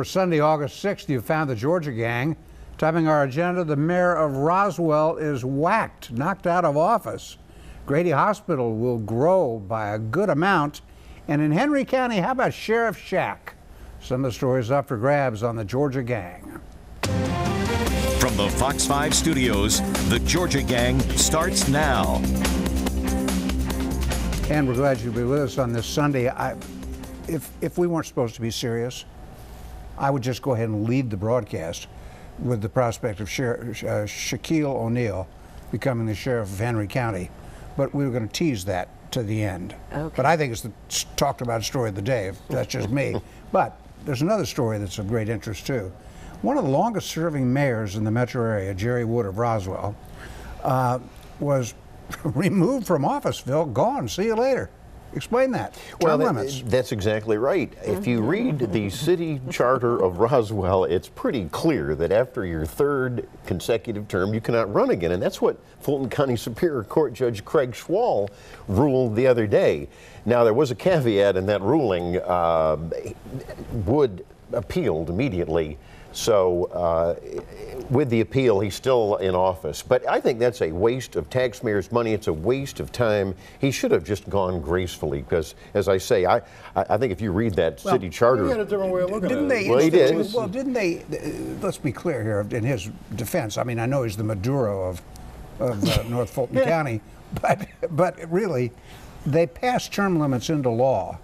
for Sunday, August 6th, you found the Georgia gang. Topping our agenda, the mayor of Roswell is whacked, knocked out of office. Grady Hospital will grow by a good amount. And in Henry County, how about Sheriff Shack? Some of the stories up for grabs on the Georgia gang. From the Fox 5 studios, the Georgia gang starts now. And we're glad you'll be with us on this Sunday. If we weren't supposed to be serious, I would just go ahead and lead the broadcast with the prospect of Shaquille O'Neal becoming the sheriff of Henry County. But we were going to tease that to the end. Okay. But I think it's the talked about story of the day, if that's just me. But there's another story that's of great interest too. One of the longest serving mayors in the metro area, Jerry Wood of Roswell, was removed from office, Phil, gone, see you later. Explain that. Well, that's exactly right. If you read the city charter of Roswell, it's pretty clear that after your third consecutive term, you cannot run again. And that's what Fulton County Superior Court Judge Craig Schwall ruled the other day. Now, there was a caveat in that ruling. Wood appealed immediately. So with the appeal, he's still in office. But I think that's a waste of taxpayers' money. It's a waste of time. He should have just gone gracefully because, as I say, I think if you read that city charter... He had a different way of looking at it. Well, he did. Well, didn't they... let's be clear here, in his defense. I mean, I know he's the Maduro of North Fulton County, but really, they passed term limits into law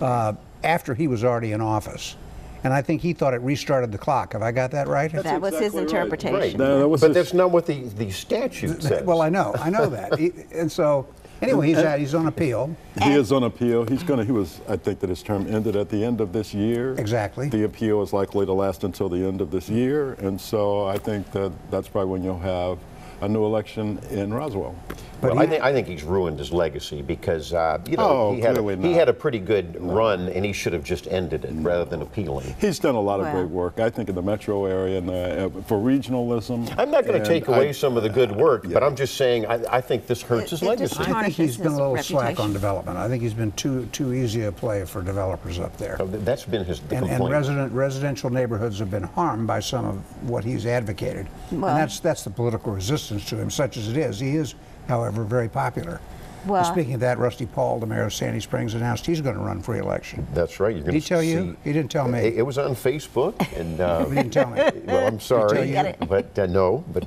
after he was already in office. And I think he thought it restarted the clock. Have I got that right? That was his interpretation. Right. No, but that's not what the statute says. Well, I know that. And so, anyway, he's on appeal. He is on appeal. I think that his term ended at the end of this year. Exactly. The appeal is likely to last until the end of this year. And so I think that's probably when you'll have a new election in Roswell. But well, I think he's ruined his legacy because he had a pretty good run, and he should have just ended it rather than appealing. He's done a lot of great work, I think, in the metro area and for regionalism. I'm not going to take away some of the good work, but I'm just saying I think this hurts his legacy. I think he's been a little slack on development. I think he's been too easy a play for developers up there. That's been his complaint. And residential neighborhoods have been harmed by some of what he's advocated. Well, and that's the political resistance to him, such as it is. He is, however, very popular. Well, and speaking of that, Rusty Paul, the mayor of Sandy Springs, announced he's going to run for election. That's right. Did he tell you? He didn't tell me. It was on Facebook, and he didn't tell me. Well, I'm sorry, but no. But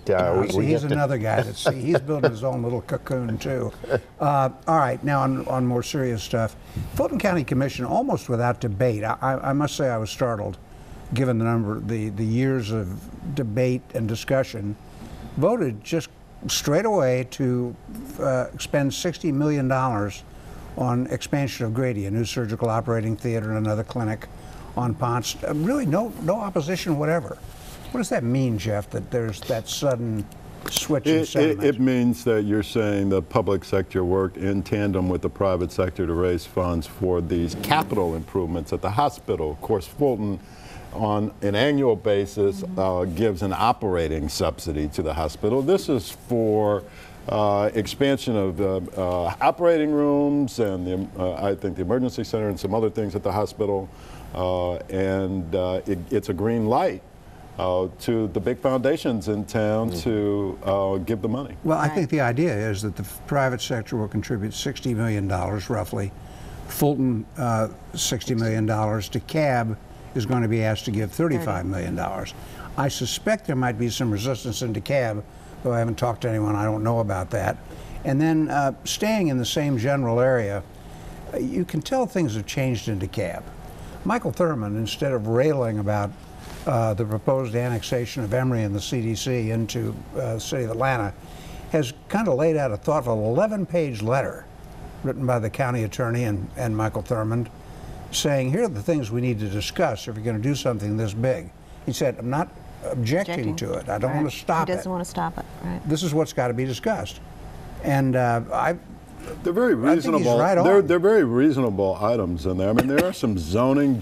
he's another guy he's building his own little cocoon too. All right, now on more serious stuff, Fulton County Commission, almost without debate. I must say I was startled, given the years of debate and discussion, voted just straight away to spend $60 million on expansion of Grady, a new surgical operating theater and another clinic on Ponce. Really no opposition whatever. What does that mean, Jeff, that there's that sudden switch in sentiment? It means that you're saying the public sector worked in tandem with the private sector to raise funds for these capital improvements at the hospital. Of course, Fulton, on an annual basis, gives an operating subsidy to the hospital. This is for expansion of operating rooms and I think the emergency center and some other things at the hospital. It's a green light to the big foundations in town to give the money. Well, I think the idea is that the private sector will contribute $60 million roughly. Fulton, $60 million. DeKalb is going to be asked to give $35 million. I suspect there might be some resistance in DeKalb, though I haven't talked to anyone, I don't know about that. And then staying in the same general area, you can tell things have changed in DeKalb. Michael Thurman, instead of railing about the proposed annexation of Emory and the CDC into the city of Atlanta, has kind of laid out a thoughtful 11-page letter written by the county attorney and Michael Thurman, saying, here are the things we need to discuss if you're going to do something this big. He said, I'm not objecting to it. I don't want to stop it. He doesn't want to stop it. Right. This is what's got to be discussed. And They're very reasonable. right on. They're very reasonable items in there. I mean, there are some zoning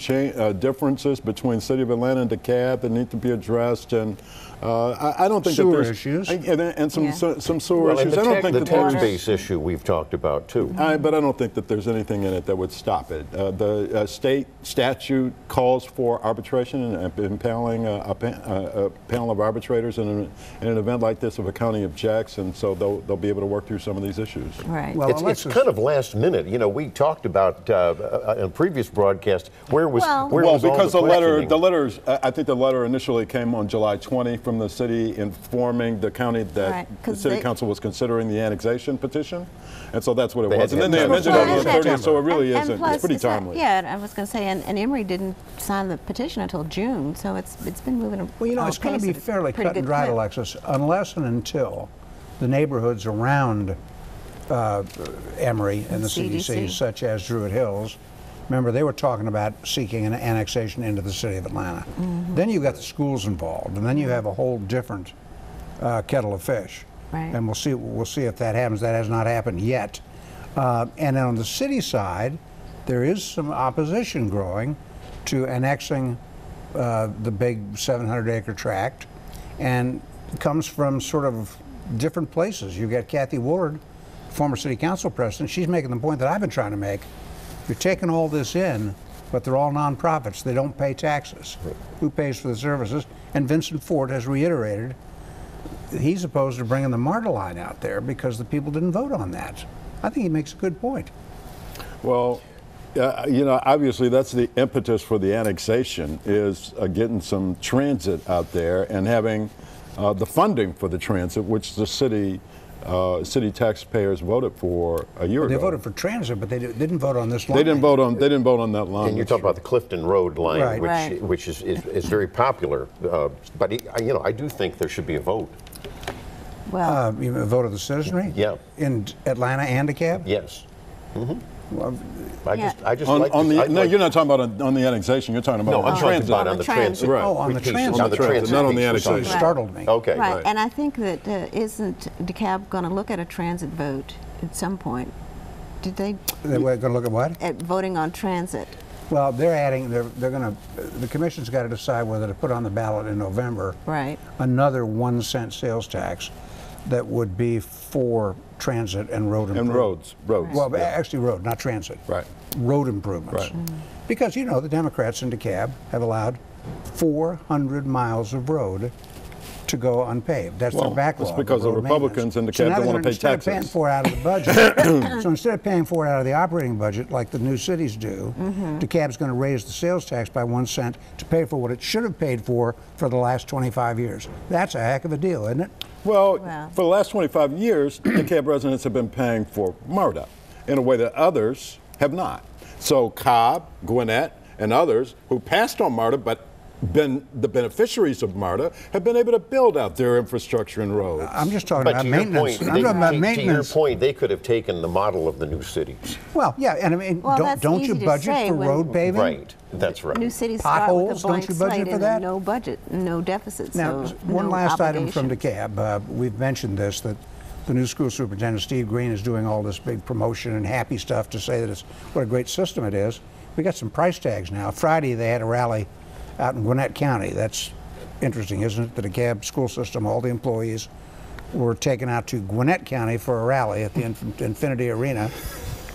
differences between City of Atlanta and DeKalb that need to be addressed, and I don't think sewer that there's issues, and some sewer Well, and issues. I don't think the that tax there's base issue we've talked about too. but I don't think that there's anything in it that would stop it. The state statute calls for arbitration and impaling a panel of arbitrators in an event like this if a county objects, and so they'll be able to work through some of these issues. Right. Well, It's kind of last minute. You know, we talked about in a previous broadcast where was Well- where Well, was all because the the questioning? I think the letter initially came on July 20 from the city informing the county that Right, the 'cause city they- council was considering the annexation petition, and so that's what it They was. had And then they to have amended time. it on the Well, 30th, so it really and isn't. plus, It's pretty it's not- timely. Yeah, I was going to say, and Emory didn't sign the petition until June, so it's been moving. Well, you know, it's going to be fairly cut and dried, Alexis, unless and until the neighborhoods around Emory and the CDC, such as Druid Hills, remember they were talking about seeking an annexation into the city of Atlanta. Then you've got the schools involved, and then you have a whole different kettle of fish. Right. And we'll see if that happens. That has not happened yet. And on the city side, there is some opposition growing to annexing the big 700-acre tract, and it comes from sort of different places. You've got Kathy Woolard, former city council president. She's making the point that I've been trying to make. You're taking all this in, but they're all nonprofits. They don't pay taxes. Who pays for the services? And Vincent Ford has reiterated he's opposed to bringing the MARTA line out there because the people didn't vote on that. I think he makes a good point. Well, you know, obviously that's the impetus for the annexation is getting some transit out there and having the funding for the transit, which the city taxpayers voted for a year ago. They voted for transit, but they didn't vote on this line. They didn't vote on that line. And you're talking about the Clifton Road line, Right. Right. which is very popular. But you know, I do think there should be a vote. Well, You mean a vote of the citizenry? Yeah. In Atlanta and DeKalb? Yes. Well, I just On, like on this. the, I'd no, like- you're not talking about on the annexation. You're talking about No, on I'm talking transit. about On on the the transit. Right. oh, on the piece, transit. on the transit, not on the piece. So annexation. it startled me. Okay. right, and I think that isn't DeKalb going to look at a transit vote at some point? Did they They're going to look at what? at voting on transit? Well, they're going to, the commission's got to decide whether to put on the ballot in November Right. another 1 cent sales tax that would be for transit and road And improvements. roads. Well, actually road, not transit. Right. Road improvements. Right. Because, you know, the Democrats in DeKalb have allowed 400 miles of road to go unpaved. That's Well, their backlog. it's because of the road Republicans in maintenance. DeKalb now don't they're wanna gonna- pay instead of paying taxes. for it out of the budget, so instead of paying for it out of the operating budget like the new cities do, DeKalb's going to raise the sales tax by 1 cent to pay for what it should have paid for the last 25 years. That's a heck of a deal, isn't it? Well, Wow. for the last 25 years, DeKalb residents have been paying for MARTA in a way that others have not. So Cobb, Gwinnett, and others who passed on MARTA but been the beneficiaries of MARTA have been able to build out their infrastructure and roads. I'm just talking But about to your maintenance. point, I'm talking about to your maintenance. point, they could have taken the model of the new cities. Well, yeah, and I mean, Well, that's don't you easy to budget say for when- road paving? Right. That's right. New cities start with Potholes, a don't blank you budget slate for and that? no budget, no deficit. Now, so one no last item from obligations. DeKalb. We've mentioned this, that the new school superintendent, Steve Green, is doing all this big promotion and happy stuff to say that it's what a great system it is. We got some price tags now. Friday, they had a rally out in Gwinnett County. That's interesting, isn't it? The DeKalb school system, all the employees were taken out to Gwinnett County for a rally at the Infinity Arena.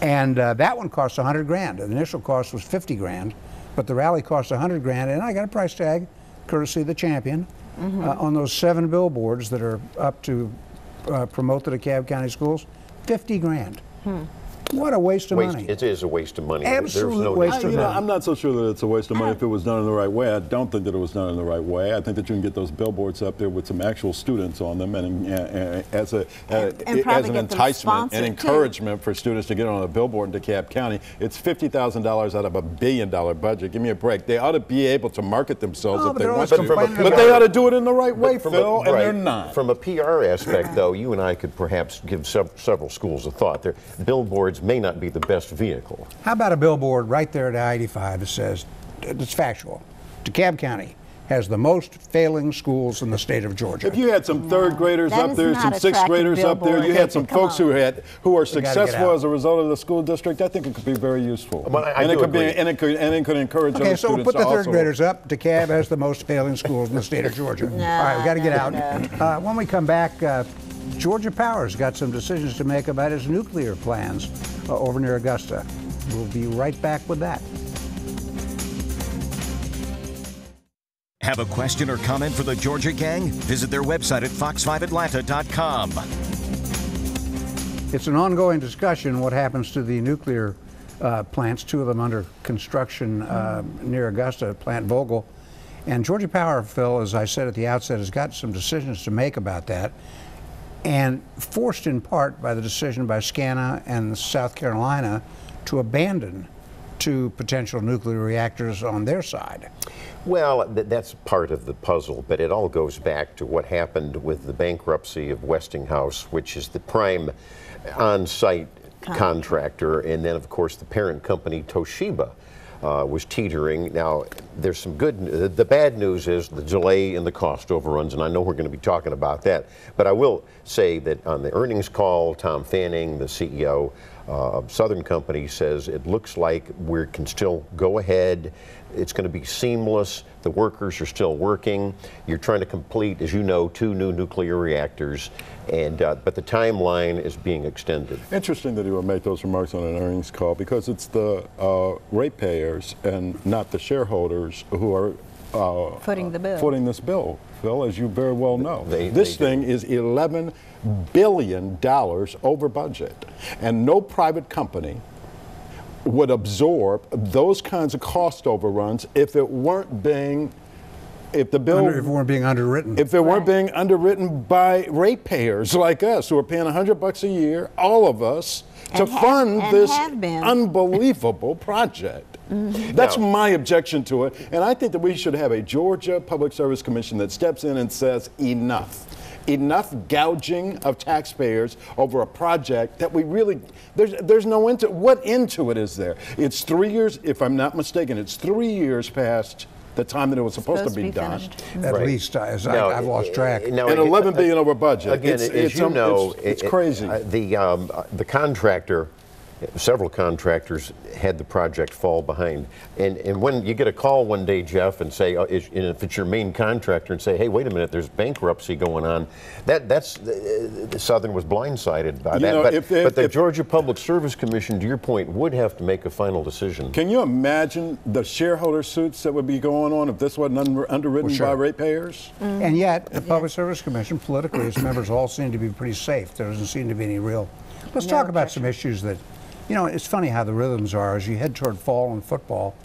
And that one cost 100 grand. The initial cost was 50 grand, but the rally cost 100 grand. And I got a price tag, courtesy of the champion, on those 7 billboards that are up to promote the DeKalb County schools, 50 grand. What a waste of money. It is a waste of money. Absolute There's no waste doubt. of money. I'm not so sure that it's a waste of money if it was done in the right way. I don't think that it was done in the right way. I think that you can get those billboards up there with some actual students on them, and as an probably get them enticement and sponsored, too. encouragement for students to get on a billboard in DeKalb County. It's $50,000 out of $1 billion budget. Give me a break. They ought to be able to market themselves Oh, if but they they're want always to, complaining but about they it. ought to do it in the right way, But from Phil, a, and right, they're not. From a PR aspect, though, you and I could perhaps give several schools of thought. Their billboards may not be the best vehicle. How about a billboard right there at I-85 that says, it's factual, DeKalb County, has the most failing schools in the state of Georgia. If you had some third graders that up is there, not some a sixth tracking graders up there, billboard. you had some Come folks on. who are gotta get successful out. as a result of the school district, I think it could be very useful. Well, I and do it could agree. be, and it could encourage Okay, other so students put the to third also- graders up. DeKalb has the most failing schools in the state of Georgia. All right, we got to get out. When we come back, Georgia Power's got some decisions to make about its nuclear plans over near Augusta. We'll be right back with that. Have a question or comment for the Georgia Gang? Visit their website at fox5atlanta.com. It's an ongoing discussion what happens to the nuclear plants, two of them under construction near Augusta, Plant Vogtle. And Georgia Power, Phil, as I said at the outset, has got some decisions to make about that, and forced in part by the decision by SCANA and South Carolina to abandon two potential nuclear reactors on their side. Well, that's part of the puzzle, but it all goes back to what happened with the bankruptcy of Westinghouse, which is the prime on-site contractor, and then, of course, the parent company, Toshiba, was teetering. Now, there's some good, the bad news is the delay in the cost overruns, and I know we're going to be talking about that, but I will say that on the earnings call, Tom Fanning, the CEO of Southern Company, says it looks like we can still go ahead. It's going to be seamless. The workers are still working. You're trying to complete, as you know, 2 new nuclear reactors, and but the timeline is being extended. Interesting that he would make those remarks on an earnings call, because it's the ratepayers and not the shareholders who are Footing the bill. footing this bill, Phil, as you very well know. They This thing is $11 billion over budget, and no private company would absorb those kinds of cost overruns if it weren't being, if the bill, If it weren't being underwritten. if it weren't being underwritten by ratepayers like us, who are paying $100 a year, all of us, to fund this unbelievable project. That's my objection to it, and I think that we should have a Georgia Public Service Commission that steps in and says enough. Enough gouging of taxpayers over a project that we really, there's no end to, what end to it is there? It's 3 years, if I'm not mistaken, it's 3 years past the time that it was supposed to be done. finished. At Right. least, as Now, I've lost track. now, And $11 billion over budget. Again, as you know, it's crazy. The contractor, several contractors had the project fall behind. And when you get a call one day, Jeff, and say, and if it's your main contractor, and say, hey, wait a minute, there's bankruptcy going on, that's Southern was blindsided by that. know, But the Georgia Public Service Commission, to your point, would have to make a final decision. Can you imagine the shareholder suits that would be going on if this wasn't underwritten Well, sure. by ratepayers? And yet, the Public Service Commission, politically, its members all seem to be pretty safe. There doesn't seem to be any real. Let's talk about some issues that, you know, it's funny how the rhythms are. As you head toward fall and football,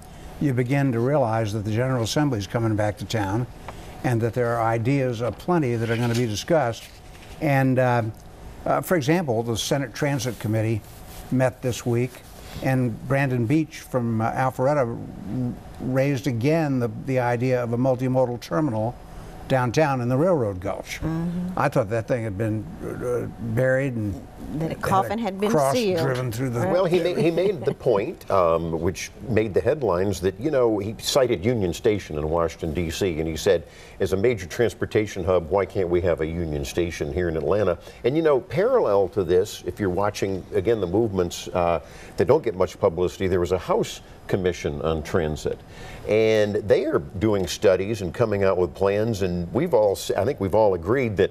you begin to realize that the General Assembly is coming back to town, and that there are ideas aplenty that are going to be discussed. And for example, the Senate Transit Committee met this week, and Brandon Beach from Alpharetta raised again the idea of a multimodal terminal downtown in the Railroad Gulch. I thought that thing had been buried and That a coffin had been cross sealed. driven through the. Well, he made the point, which made the headlines, that, you know, he cited Union Station in Washington, D.C., and he said, as a major transportation hub, why can't we have a Union Station here in Atlanta? And, you know, parallel to this, if you're watching, again, the movements that don't get much publicity, there was a House Commission on Transit, and they are doing studies and coming out with plans, and I think we've all agreed that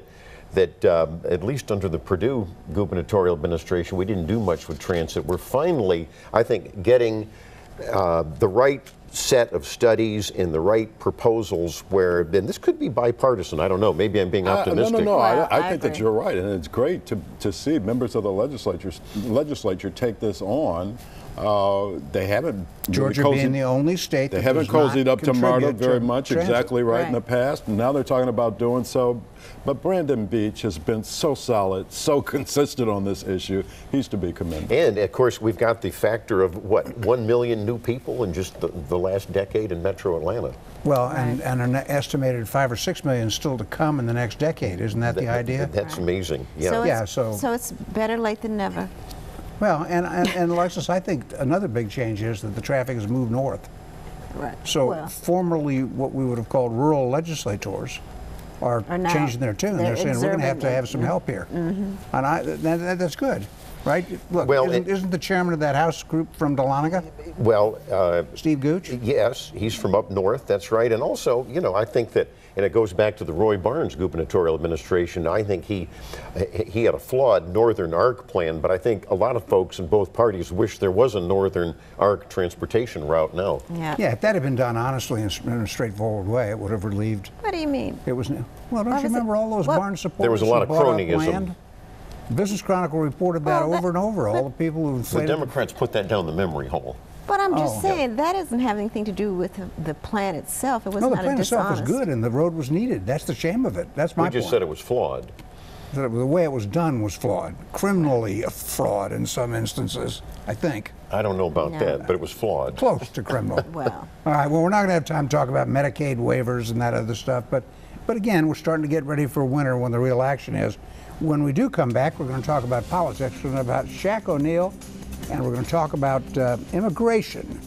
at least under the Perdue gubernatorial administration, we didn't do much with transit. We're finally, I think, getting the right set of studies and the right proposals where, and this could be bipartisan, I don't know, maybe I'm being optimistic. No. Well, I think that agree. you're right, and it's great to see members of the legislature take this on. They haven't Georgia being the only state They that haven't does not cozied up to MARTA contribute very to much, transit. exactly right, in Right. the past, and now they're talking about doing so. But Brandon Beach has been so solid, so consistent on this issue. He's to be commended. And of course, we've got the factor of what, 1 million new people in just the last decade in Metro Atlanta. Well, and an estimated 5 or 6 million still to come in the next decade. Isn't that the idea? That's amazing. Yeah. So Yeah, it's, so- it's better late than never. Well, and Alexis, I think another big change is that the traffic has moved north. Right. So Well, formerly what we would have called rural legislators are now changing their tune. They're saying we're going to have some help here. And that's good, right? Look, Well, isn't the chairman of that House group from Dahlonega? Well, Steve Gooch? yes, he's from up north, that's right. And also, you know, I think that, and it goes back to the Roy Barnes gubernatorial administration, I think he had a flawed Northern Arc plan, but I think a lot of folks in both parties wish there was a Northern Arc transportation route now. Yeah, if that had been done honestly and in a straightforward way, it would have relieved. What do you mean? It was, well, don't was you remember all those what- Barnes supporters? There was a lot of who bought up cronyism. land? Business Chronicle reported that over and over. All the people who The inflated Democrats put that down the memory hole. But I'm just Oh. saying that doesn't have anything to do with the plan itself. It was No, the not plan a itself was dishonest. good, and the road was needed. That's the shame of it. That's my We just point. said it was flawed. That the way it was done was flawed, criminally flawed in some instances, I think. I don't know about No. that, but it was flawed. Close to criminal. Well. All right, well, we're not going to have time to talk about Medicaid waivers and that other stuff, but again, we're starting to get ready for winter when the real action is. When we do come back, we're going to talk about politics, we're going to talk about Shaq O'Neal, and we're going to talk about immigration,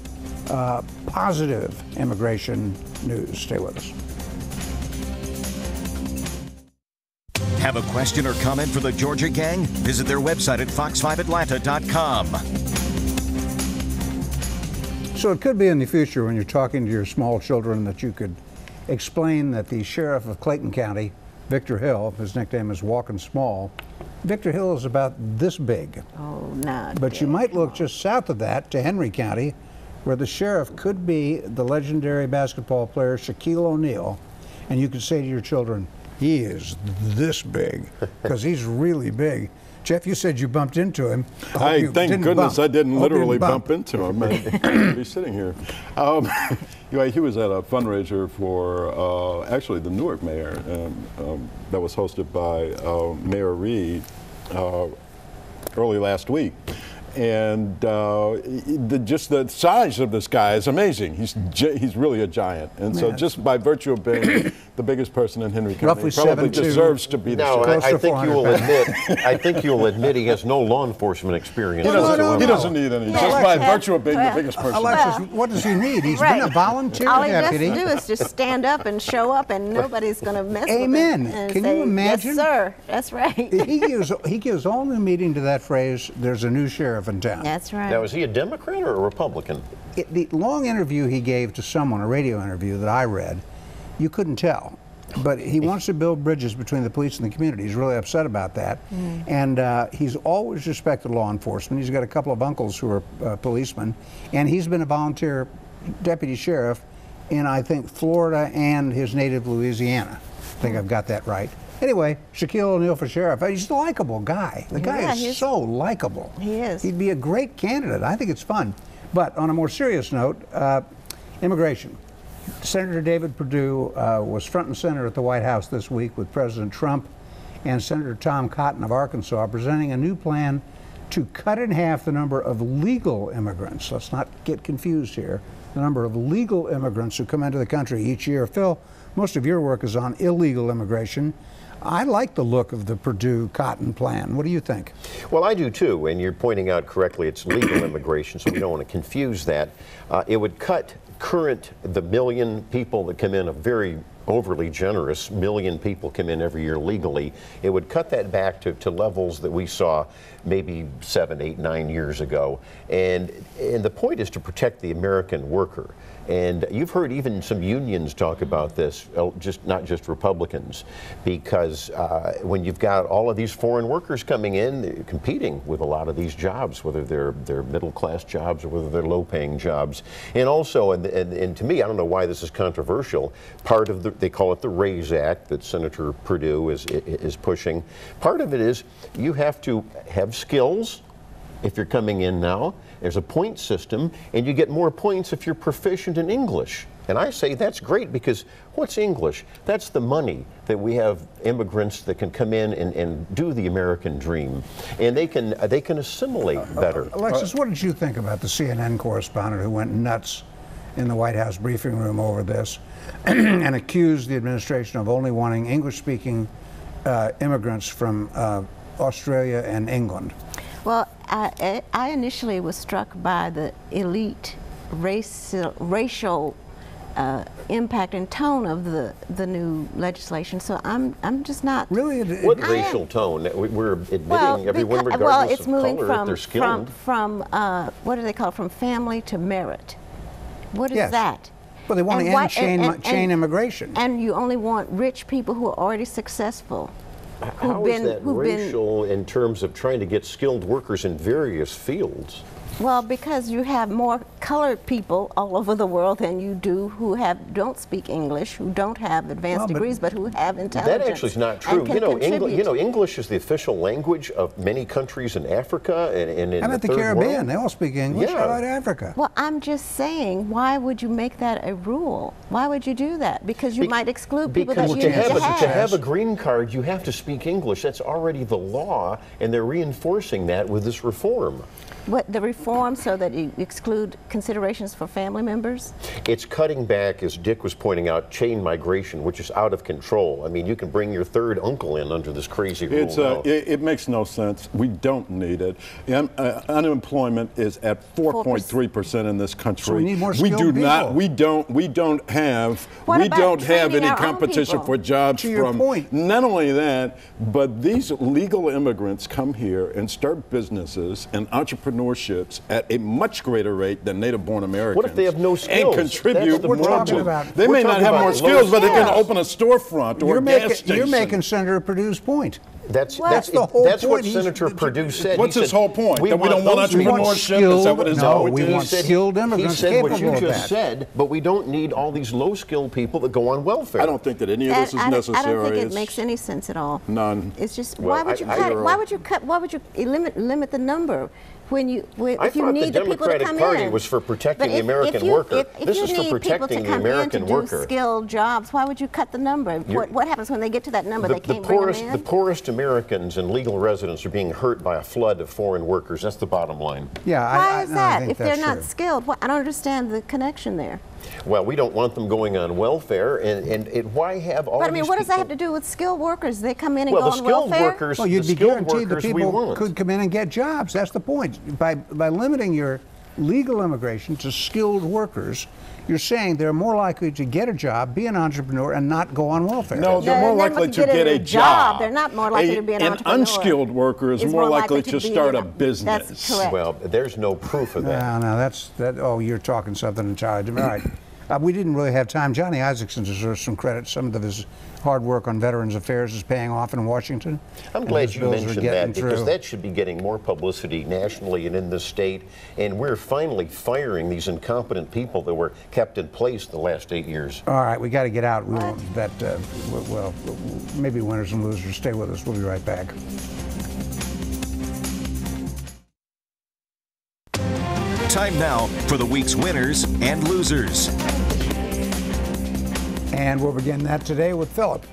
positive immigration news. Stay with us. Have a question or comment for the Georgia Gang? Visit their website at fox5atlanta.com. So it could be in the future when you're talking to your small children that you could explain that the sheriff of Clayton County, Victor Hill, his nickname is Walkin' Small, Victor Hill is about this big. Oh, no. But you might look just south of that to Henry County, where the sheriff could be the legendary basketball player Shaquille O'Neal, and you could say to your children, he is this big, because he's really big. Jeff, you said you bumped into him. Thank goodness I didn't literally bump into him. I'd be sitting here. Anyway, he was at a fundraiser for actually the Newark mayor that was hosted by Mayor Reed early last week. And just the size of this guy is amazing. He's really a giant, and so just by virtue of being the biggest person in Henry County, Roughly he probably 7'2". deserves to be the No, sheriff. I think you will 400 admit. I think you'll admit he has no law enforcement experience. He doesn't, whatsoever. he doesn't need any. Just by virtue of being the biggest person. Alexis, what does he need? He's been a volunteer All he deputy. has to do is just stand up and show up, and nobody's going to mess Amen. with him. And Can say, you imagine? Yes, sir. That's right. he gives all new meaning to that phrase, there's a new sheriff in town. That's right. Now, is he a Democrat or a Republican? The long interview he gave to someone, a radio interview that I read, you couldn't tell. But he wants to build bridges between the police and the community. He's really upset about that. And he's always respected law enforcement. He's got a couple of uncles who are policemen. And he's been a volunteer deputy sheriff in, I think, Florida and his native Louisiana. I think I've got that right. Anyway, Shaquille O'Neal for sheriff. He's a likable guy. The guy is so likable. He is. He'd be a great candidate. I think it's fun. But on a more serious note, immigration. Senator David Perdue was front and center at the White House this week with President Trump and Senator Tom Cotton of Arkansas presenting a new plan to cut in half the number of legal immigrants. Let's not get confused here. The number of legal immigrants who come into the country each year. Phil, most of your work is on illegal immigration. I like the look of the Perdue-Cotton plan. What do you think? Well, I do too, and you're pointing out correctly it's legal immigration, so we don't want to confuse that. It would cut the million people that come in, a very overly generous million people come in every year legally. It would cut that back to levels that we saw maybe 7, 8, 9 years ago. And the point is to protect the American worker. And you've heard even some unions talk about this, not just Republicans, because when you've got all of these foreign workers coming in, they're competing with a lot of these jobs, whether they're middle-class jobs or whether they're low-paying jobs. And also, and to me, I don't know why this is controversial, part of they call it the RAISE Act that Senator Perdue is pushing. Part of it is you have to have skills if you're coming in now. There's a point system, and you get more points if you're proficient in English. And I say that's great, because what's English? That's the money that we have immigrants that can come in and do the American dream. And they can assimilate better. Alexis, what did you think about the CNN correspondent who went nuts in the White House briefing room over this and accused the administration of only wanting English-speaking immigrants from Australia and England? Well, I initially was struck by the elite racial impact and tone of the new legislation. So I'm just not Really? What racial tone? We're admitting everyone, regardless well, it's of moving color, if they're skilled. from what do they call it? From family to merit. What is Yes. that? Well, they want to why- end chain immigration. And you only want rich people who are already successful. How is that racial in terms of trying to get skilled workers in various fields? Well, because you have more colored people all over the world than you do who don't speak English, who don't have advanced degrees, but who have intelligence. That actually is not true. English is the official language of many countries in Africa and in I'm at the third Caribbean. world. They all speak English. Yeah. How about Africa? Well, I'm just saying, why would you make that a rule? Why would you do that? Because you might exclude people that Because you to need have, to have a green card, you have to speak English. That's already the law, and they're reinforcing that with this reform. What, the reform so that you exclude considerations for family members? It's cutting back, as Dick was pointing out, chain migration, which is out of control. I mean, you can bring your third uncle in under this crazy rule now. It makes no sense. We don't need it. Unemployment is at 4.3% in this country. So we need more skilled people. We don't have training any our own competition people? for jobs To your from. point. Not only that, but these legal immigrants come here and start businesses and entrepreneurships at a much greater rate than native-born Americans. What if they have no skills? And contribute That's the more problem. to. They We're may not talking have about more low skills, but they can skills. open a storefront or a gas station. You're making Senator Purdue's point. That's the whole what point. Senator Perdue said. What's He his said, whole point? That we don't want those We want entrepreneurship? Is that what his skilled, no, point we is? want skilled immigrants He said what capable you of just that. said, but we don't need all these low-skilled people that go on welfare. I don't think that any of this is necessary. I don't think it makes any sense at all. None. It's just Well, why would you I- cut? I- Why would you cut? Why would you limit the number? When you I if you thought need the the people to Democratic come Party in. was for protecting But the American worker. If This you is for need protecting people the to come American in to worker. do skilled jobs, why would you cut the number? What happens when they get to that number? They can't bring them in. The poorest Americans and legal residents are being hurt by a flood of foreign workers. That's the bottom line. Yeah, Why is I that? think If they're that's not true. skilled, I don't understand the connection there. Well, we don't want them going on welfare, and why have all But I these mean, what does that people- have to do with skilled workers? They come in and Well, go the on skilled welfare. workers, Well, you'd the be skilled guaranteed that workers we people want. could come in and get jobs. That's the point. By limiting your legal immigration to skilled workers, you're saying they're more likely to get a job, be an entrepreneur, and not go on welfare. No, they're more likely to get a job. They're not more likely to be an entrepreneur. An unskilled worker is more likely to be start a in business. That's correct. Well, there's no proof of that. No, that's that. Oh, you're talking something entirely different. All right. We didn't really have time. Johnny Isaacson deserves some credit. Some of his hard work on Veterans Affairs is paying off in Washington. I'm and glad his you bills are mentioned getting that because through. that should be getting more publicity nationally and in this state. And we're finally firing these incompetent people that were kept in place the last 8 years. All right, we got to get out. We won't. Well, maybe winners and losers. Stay with us. We'll be right back. Time now for the week's winners and losers. And we'll begin that today with Philip.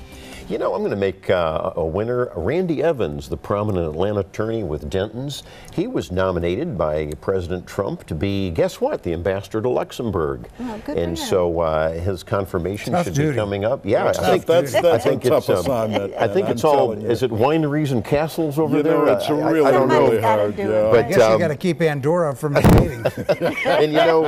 You know, I'm going to make a winner. Randy Evans, the prominent Atlanta attorney with Denton's, he was nominated by President Trump to be, guess what, the ambassador to Luxembourg. Oh, good and for him. so his confirmation Tough should duty. be coming up. Yeah, That's I think a tough it's, assignment. I think and it's I'm all, telling you. is it wineries and castles over You there? know, it's really, I don't know. really Somebody's gotta hard. do it, Yeah. right? I guess you got to keep Andorra from invading. And you know,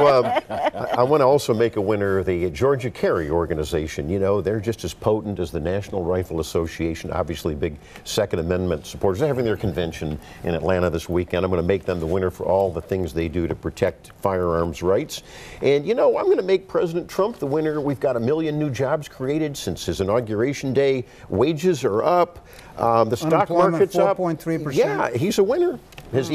I want to also make a winner, the Georgia Carry organization. You know, they're just as potent as the National Rifle Association, obviously big Second Amendment supporters. They're having their convention in Atlanta this weekend. I'm going to make them the winner for all the things they do to protect firearms rights. And you know, I'm going to make President Trump the winner. We've got 1 million new jobs created since his inauguration day. Wages are up. The stock Unemployment, market's up. 4.3%. Yeah, he's a winner. His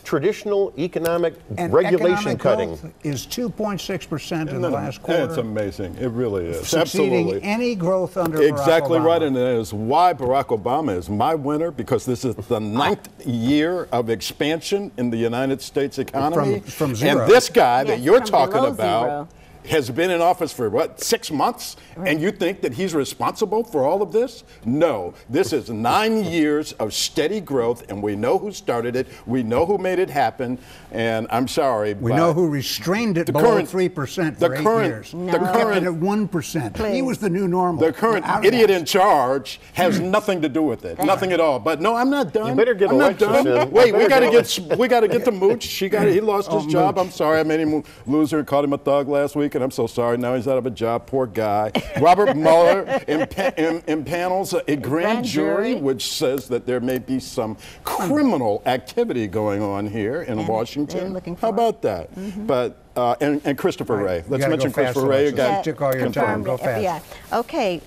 traditional economic And regulation economic cutting. growth is 2.6% in the last quarter. It's amazing. It really is. Succeeding Absolutely. any growth under Exactly Barack Obama. right, and that is why Barack Obama is my winner, because this is the 9th year of expansion in the United States economy. From zero. And this guy that Yes, you're from talking below about zero. has been in office for what, 6 months? Right. And you think that he's responsible for all of this? No, this is 9 years of steady growth, and we know who started it. We know who made it happen. And I'm sorry, We but know who restrained it the below current- 3% the for 8 current- years. the No. Kept current- it at 1%. He Please. was the new normal. the current Without idiot doubt. in charge has nothing to do with it. Nothing at all. But no, I'm not done. You better get I'm not Alexis done. in. Wait, You we better got to get to Mooch. He lost his job. Mooch. I'm sorry, I made him a loser and called him a thug last week. Republican. I'm so sorry. Now he's out of a job. Poor guy. Robert Mueller impanels a grand jury, which says that there may be some criminal activity going on here in Washington. How about that? But and Christopher Wray. Let's mention Christopher Wray again. Took all your time. Go fast. Yeah. Okay.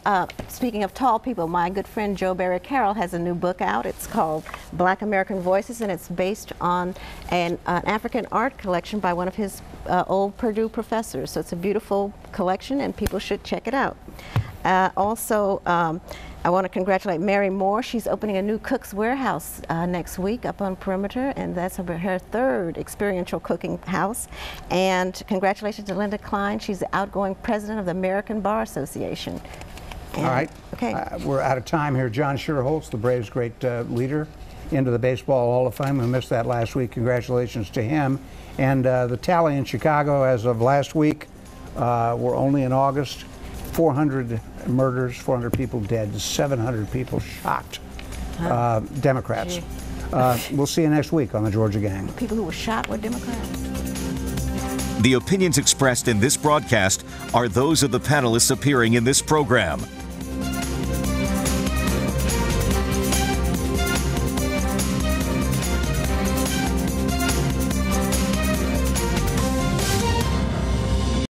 Speaking of tall people, my good friend Joe Barry Carroll has a new book out. It's called Black American Voices, and it's based on an African art collection by one of his old Purdue professors. So it's a beautiful collection, and people should check it out. Also, I want to congratulate Mary Moore. She's opening a new Cook's Warehouse next week up on Perimeter, and that's her third experiential cooking house. And congratulations to Linda Klein. She's the outgoing president of the American Bar Association. And, all right. Okay. We're out of time here. John Scherholz, the Braves' great leader, into the Baseball Hall of Fame. We missed that last week. Congratulations to him. And the tally in Chicago as of last week, we're only in August. 400 murders, 400 people dead, 700 people shot. Democrats. We'll see you next week on the Georgia Gang. People who were shot were Democrats. The opinions expressed in this broadcast are those of the panelists appearing in this program.